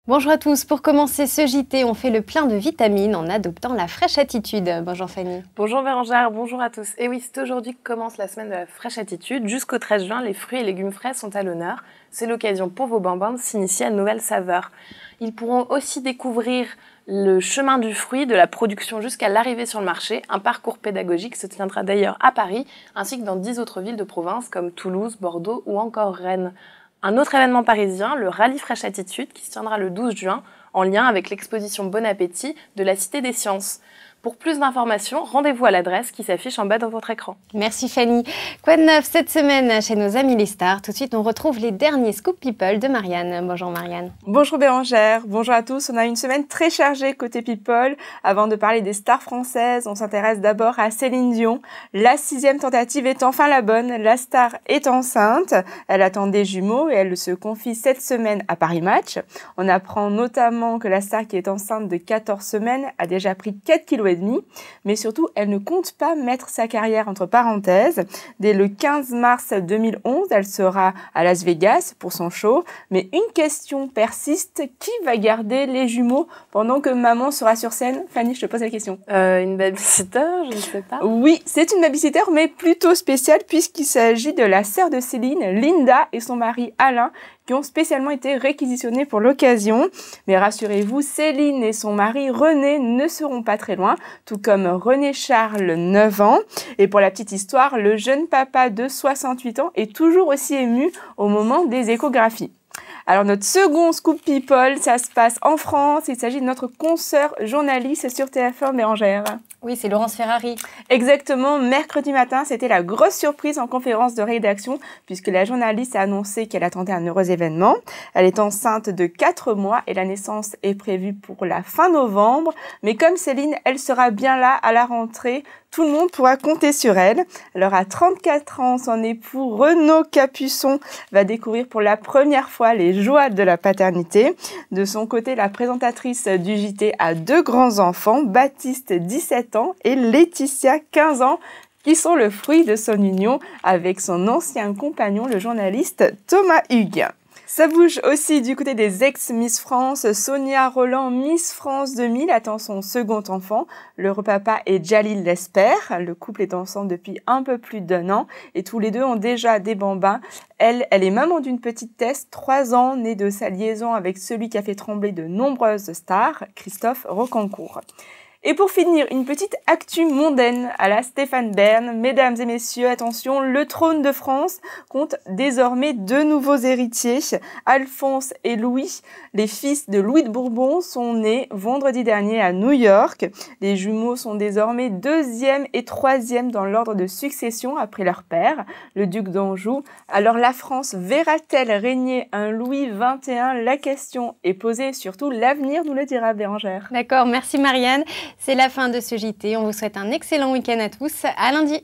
Bonjour à tous, pour commencer ce JT, on fait le plein de vitamines en adoptant la fraîche attitude. Bonjour Fanny. Bonjour Bérangère, bonjour à tous. Et oui, c'est aujourd'hui que commence la semaine de la fraîche attitude. Jusqu'au 13 juin, les fruits et légumes frais sont à l'honneur. C'est l'occasion pour vos bambins de s'initier à de nouvelles saveurs. Ils pourront aussi découvrir le chemin du fruit, de la production jusqu'à l'arrivée sur le marché. Un parcours pédagogique se tiendra d'ailleurs à Paris, ainsi que dans 10 autres villes de province comme Toulouse, Bordeaux ou encore Rennes. Un autre événement parisien, le Rallye Fraîche Attitude, qui se tiendra le 12 juin, en lien avec l'exposition Bon Appétit de la Cité des Sciences. Pour plus d'informations, rendez-vous à l'adresse qui s'affiche en bas dans votre écran. Merci Fanny. Quoi de neuf cette semaine chez nos amis les stars? Tout de suite, on retrouve les derniers Scoop People de Marianne. Bonjour Marianne. Bonjour Bérangère, bonjour à tous. On a une semaine très chargée côté People. Avant de parler des stars françaises, on s'intéresse d'abord à Céline Dion. La 6e tentative est enfin la bonne. La star est enceinte. Elle attend des jumeaux et elle se confie cette semaine à Paris Match. On apprend notamment que la star qui est enceinte de 14 semaines a déjà pris 4,5 kg. Mais surtout, elle ne compte pas mettre sa carrière entre parenthèses. Dès le 15 mars 2011, elle sera à Las Vegas pour son show. Mais une question persiste, qui va garder les jumeaux pendant que maman sera sur scène? Fanny, je te pose la question. Une babysitter, je ne sais pas. Oui, c'est une babysitter, mais plutôt spéciale puisqu'il s'agit de la sœur de Céline, Linda, et son mari Alain, qui ont spécialement été réquisitionnés pour l'occasion. Mais rassurez-vous, Céline et son mari René ne seront pas très loin, tout comme René Charles, 9 ans. Et pour la petite histoire, le jeune papa de 68 ans est toujours aussi ému au moment des échographies. Alors notre second Scoop People, ça se passe en France. Il s'agit de notre consoeur journaliste sur TF1, Bérangère. Oui, c'est Laurence Ferrari. Exactement, mercredi matin, c'était la grosse surprise en conférence de rédaction puisque la journaliste a annoncé qu'elle attendait un heureux événement. Elle est enceinte de 4 mois et la naissance est prévue pour la fin novembre. Mais comme Céline, elle sera bien là à la rentrée. Tout le monde pourra compter sur elle. Alors à 34 ans, son époux Renaud Capuçon va découvrir pour la première fois les joies de la paternité. De son côté, la présentatrice du JT a 2 grands-enfants, Baptiste, 17 ans, et Laetitia, 15 ans, qui sont le fruit de son union avec son ancien compagnon, le journaliste Thomas Hugues. Ça bouge aussi du côté des ex-Miss France. Sonia Rolland, Miss France 2000, attend son second enfant. Leur papa est Jalil Lesper. Le couple est ensemble depuis un peu plus d'1 an et tous les deux ont déjà des bambins. Elle est maman d'une petite Tess, 3 ans, née de sa liaison avec celui qui a fait trembler de nombreuses stars, Christophe Rocancourt. Et pour finir, une petite actu mondaine à la Stéphane Bern. Mesdames et messieurs, attention, le trône de France compte désormais 2 nouveaux héritiers. Alphonse et Louis, les fils de Louis de Bourbon, sont nés vendredi dernier à New York. Les jumeaux sont désormais 2e et 3e dans l'ordre de succession après leur père, le duc d'Anjou. Alors la France verra-t-elle régner un Louis XXI? La question est posée, surtout l'avenir nous le dira, Bérangère. D'accord, merci Marianne. C'est la fin de ce JT. On vous souhaite un excellent week-end à tous. À lundi.